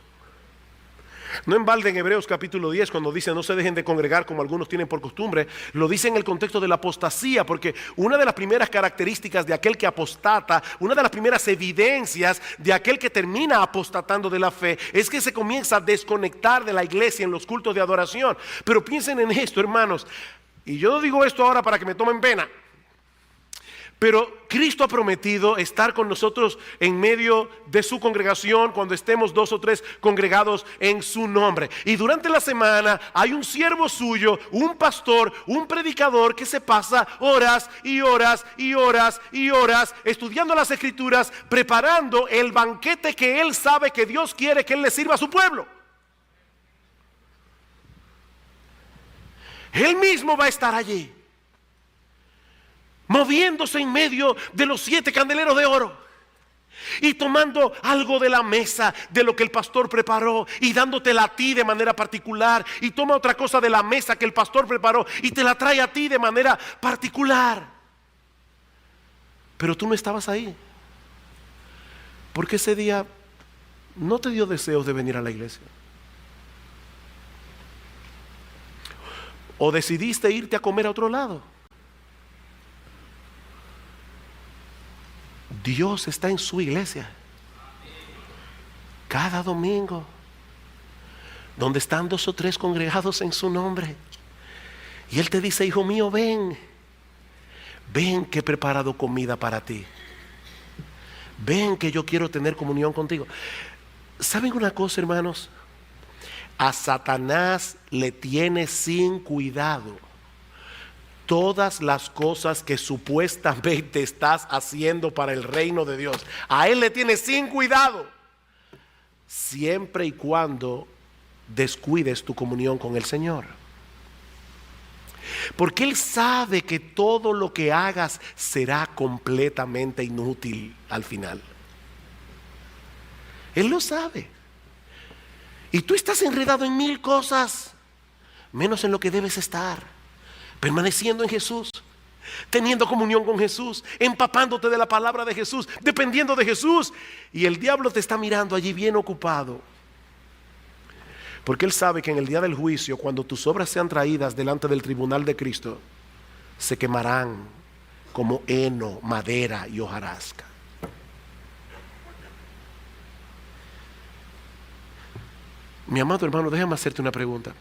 No en balde en Hebreos capítulo 10 cuando dice no se dejen de congregar como algunos tienen por costumbre, lo dice en el contexto de la apostasía, porque una de las primeras características de aquel que apostata, una de las primeras evidencias de aquel que termina apostatando de la fe, es que se comienza a desconectar de la iglesia en los cultos de adoración. Pero piensen en esto, hermanos, y yo no digo esto ahora para que me tomen pena, pero Cristo ha prometido estar con nosotros en medio de su congregación cuando estemos 2 o 3 congregados en su nombre. Y durante la semana hay un siervo suyo, un pastor, un predicador que se pasa horas y horas y horas y horas estudiando las Escrituras, preparando el banquete que él sabe que Dios quiere que él le sirva a su pueblo. Él mismo va a estar allí, moviéndose en medio de los 7 candeleros de oro y tomando algo de la mesa de lo que el pastor preparó y dándotela a ti de manera particular, y toma otra cosa de la mesa que el pastor preparó y te la trae a ti de manera particular. Pero tú no estabas ahí, porque ese día no te dio deseos de venir a la iglesia, o decidiste irte a comer a otro lado. Dios está en su iglesia cada domingo, donde están 2 o 3 congregados en su nombre, y Él te dice: hijo mío, ven, ven que he preparado comida para ti, ven que yo quiero tener comunión contigo. ¿Saben una cosa, hermanos? A Satanás le tiene sin cuidado todas las cosas que supuestamente estás haciendo para el reino de Dios. A él le tiene sin cuidado, siempre y cuando descuides tu comunión con el Señor. Porque él sabe que todo lo que hagas será completamente inútil al final. Él lo sabe. Y tú estás enredado en 1000 cosas, menos en lo que debes estar: permaneciendo en Jesús, teniendo comunión con Jesús, empapándote de la palabra de Jesús, dependiendo de Jesús. Y el diablo te está mirando allí bien ocupado, porque él sabe que en el día del juicio, cuando tus obras sean traídas delante del tribunal de Cristo, se quemarán como heno, madera y hojarasca. Mi amado hermano, déjame hacerte una pregunta.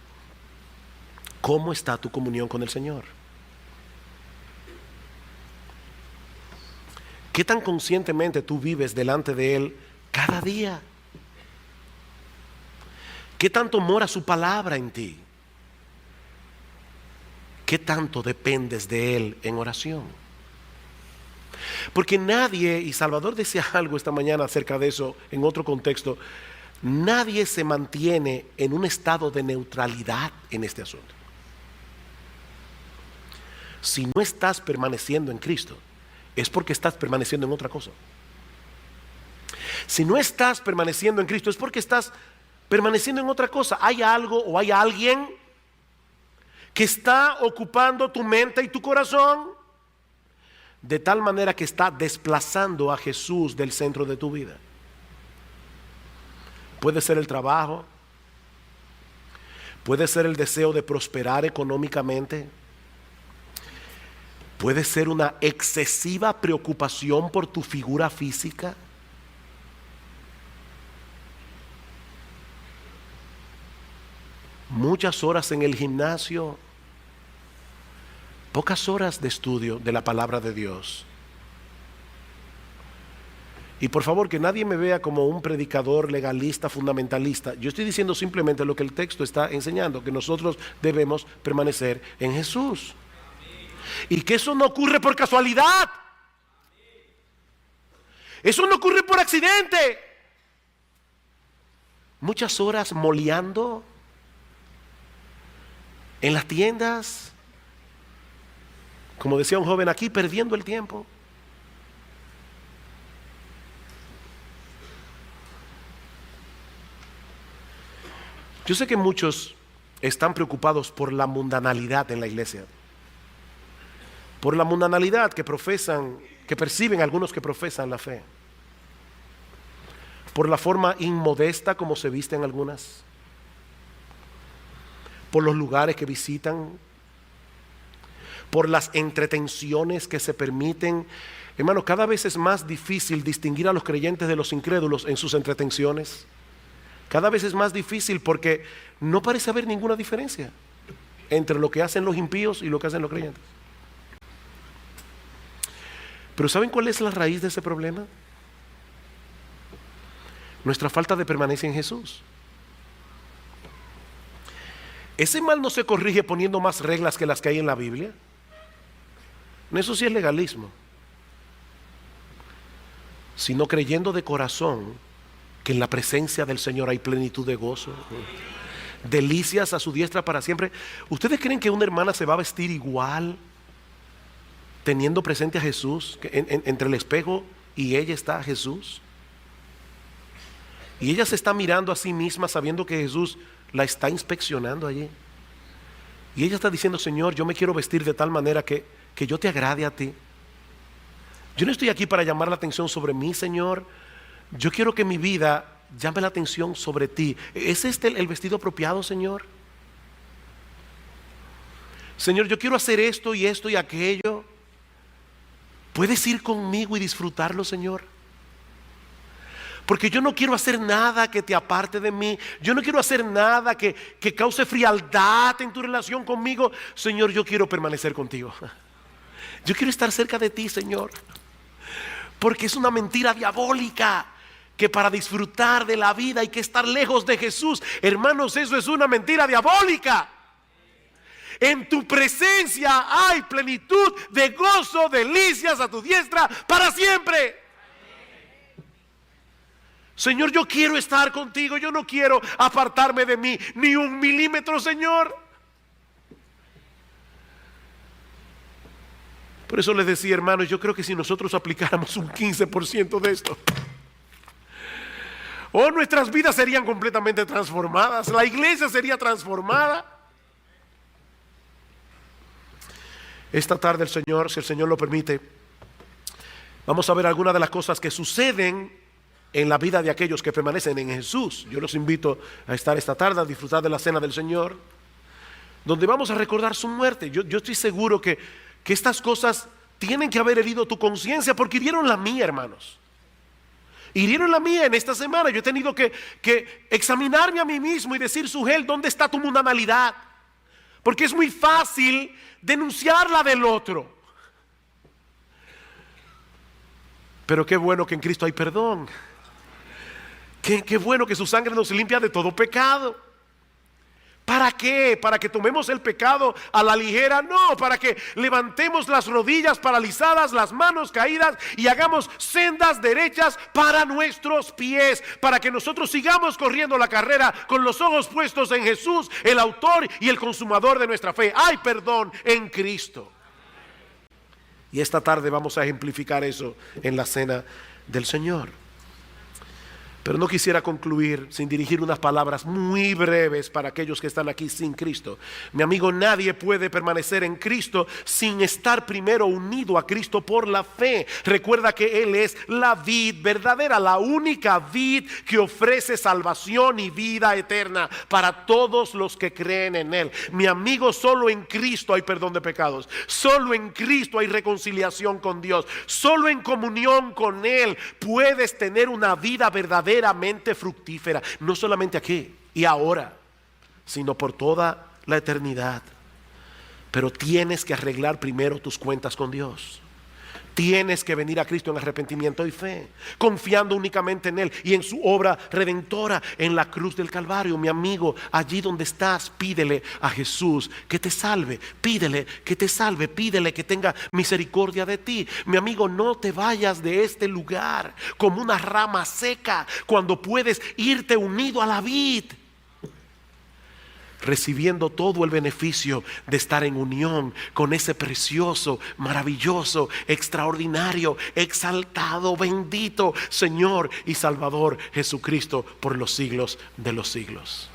¿Cómo está tu comunión con el Señor? ¿Qué tan conscientemente tú vives delante de Él cada día? ¿Qué tanto mora su palabra en ti? ¿Qué tanto dependes de Él en oración? Porque nadie, y Salvador decía algo esta mañana acerca de eso en otro contexto, nadie se mantiene en un estado de neutralidad en este asunto. Si no estás permaneciendo en Cristo, es porque estás permaneciendo en otra cosa. Si no estás permaneciendo en Cristo, es porque estás permaneciendo en otra cosa. Hay algo o hay alguien que está ocupando tu mente y tu corazón, de tal manera que está desplazando a Jesús del centro de tu vida. Puede ser el trabajo, puede ser el deseo de prosperar económicamente, puede ser una excesiva preocupación por tu figura física. Muchas horas en el gimnasio, pocas horas de estudio de la palabra de Dios. Y por favor, que nadie me vea como un predicador legalista, fundamentalista. Yo estoy diciendo simplemente lo que el texto está enseñando, que nosotros debemos permanecer en Jesús. Y que eso no ocurre por casualidad. Eso no ocurre por accidente. Muchas horas moleando en las tiendas, como decía un joven aquí, perdiendo el tiempo. Yo sé que muchos están preocupados por la mundanalidad en la iglesia, por la mundanalidad que profesan, que perciben algunos que profesan la fe, por la forma inmodesta como se visten algunas, por los lugares que visitan, por las entretenciones que se permiten. Hermano, cada vez es más difícil distinguir a los creyentes de los incrédulos en sus entretenciones. Cada vez es más difícil porque no parece haber ninguna diferencia entre lo que hacen los impíos y lo que hacen los creyentes. Pero ¿saben cuál es la raíz de ese problema? Nuestra falta de permanencia en Jesús. Ese mal no se corrige poniendo más reglas que las que hay en la Biblia. Eso sí es legalismo. Sino creyendo de corazón que en la presencia del Señor hay plenitud de gozo, delicias a su diestra para siempre. ¿Ustedes creen que una hermana se va a vestir igual teniendo presente a Jesús, entre el espejo y ella está Jesús? Y ella se está mirando a sí misma sabiendo que Jesús la está inspeccionando allí. Y ella está diciendo: Señor, yo me quiero vestir de tal manera que yo te agrade a ti. Yo no estoy aquí para llamar la atención sobre mí, Señor. Yo quiero que mi vida llame la atención sobre ti. ¿Es este el vestido apropiado, Señor? Señor, yo quiero hacer esto y aquello. ¿Puedes ir conmigo y disfrutarlo, Señor? Porque yo no quiero hacer nada que te aparte de mí. Yo no quiero hacer nada que cause frialdad en tu relación conmigo. Señor, yo quiero permanecer contigo. Yo quiero estar cerca de ti, Señor. Porque es una mentira diabólica que para disfrutar de la vida hay que estar lejos de Jesús. Hermanos, eso es una mentira diabólica. En tu presencia hay plenitud de gozo, delicias a tu diestra para siempre. Señor, yo quiero estar contigo. Yo no quiero apartarme de mí ni un milímetro, Señor. Por eso les decía, hermanos, yo creo que si nosotros aplicáramos un 15% de esto, nuestras vidas serían completamente transformadas. La iglesia sería transformada. Esta tarde el Señor, si el Señor lo permite, vamos a ver algunas de las cosas que suceden en la vida de aquellos que permanecen en Jesús. Yo los invito a estar esta tarde, a disfrutar de la cena del Señor, donde vamos a recordar su muerte. Yo estoy seguro que estas cosas tienen que haber herido tu conciencia, porque hirieron la mía, hermanos. Hirieron la mía en esta semana. Yo he tenido que examinarme a mí mismo y decir: Sujel, ¿dónde está tu mundanalidad? Porque es muy fácil denunciar la del otro. Pero qué bueno que en Cristo hay perdón. Qué bueno que su sangre nos limpia de todo pecado. ¿Para qué? ¿Para que tomemos el pecado a la ligera? No, para que levantemos las rodillas paralizadas, las manos caídas y hagamos sendas derechas para nuestros pies, para que nosotros sigamos corriendo la carrera con los ojos puestos en Jesús, el autor y el consumador de nuestra fe. Hay perdón en Cristo. Y esta tarde vamos a ejemplificar eso en la cena del Señor. Pero no quisiera concluir sin dirigir unas palabras muy breves para aquellos que están aquí sin Cristo. Mi amigo, nadie puede permanecer en Cristo sin estar primero unido a Cristo por la fe. Recuerda que Él es la vid verdadera, la única vid que ofrece salvación y vida eterna para todos los que creen en Él. Mi amigo, solo en Cristo hay perdón de pecados. Solo en Cristo hay reconciliación con Dios. Solo en comunión con Él puedes tener una vida verdaderamente fructífera, no solamente aquí y ahora, sino por toda la eternidad. Pero tienes que arreglar primero tus cuentas con Dios. Tienes que venir a Cristo en arrepentimiento y fe, confiando únicamente en Él y en su obra redentora en la cruz del Calvario. Mi amigo, allí donde estás, pídele a Jesús que te salve. Pídele que te salve, pídele que tenga misericordia de ti. Mi amigo, no te vayas de este lugar como una rama seca, cuando puedes irte unido a la vid, recibiendo todo el beneficio de estar en unión con ese precioso, maravilloso, extraordinario, exaltado, bendito Señor y Salvador Jesucristo por los siglos de los siglos.